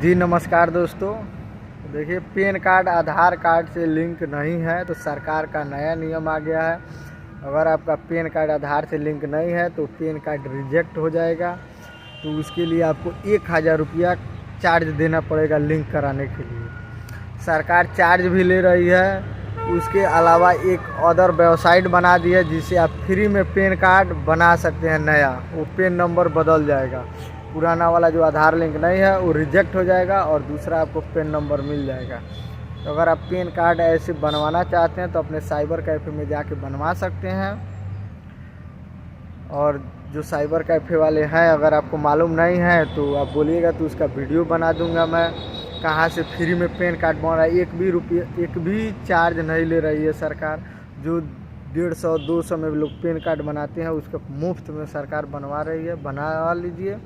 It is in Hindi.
जी नमस्कार दोस्तों। देखिए, पैन कार्ड आधार कार्ड से लिंक नहीं है तो सरकार का नया नियम आ गया है। अगर आपका पैन कार्ड आधार से लिंक नहीं है तो पैन कार्ड रिजेक्ट हो जाएगा। तो उसके लिए आपको 1000 रुपया चार्ज देना पड़ेगा लिंक कराने के लिए। सरकार चार्ज भी ले रही है। उसके अलावा एक अदर वेबसाइट बना दी है जिससे आप फ्री में पैन कार्ड बना सकते हैं नया। वो पैन नंबर बदल जाएगा, पुराना वाला जो आधार लिंक नहीं है वो रिजेक्ट हो जाएगा और दूसरा आपको पैन नंबर मिल जाएगा। तो अगर आप पैन कार्ड ऐसे बनवाना चाहते हैं तो अपने साइबर कैफ़े में जाके बनवा सकते हैं। और जो साइबर कैफ़े वाले हैं, अगर आपको मालूम नहीं है तो आप बोलिएगा तो उसका वीडियो बना दूंगा मैं, कहाँ से फ्री में पैन कार्ड बन रहा है। एक भी चार्ज नहीं ले रही है सरकार। जो 150-200 में लोग पैन कार्ड बनाते हैं उसका मुफ्त में सरकार बनवा रही है। बना लीजिए।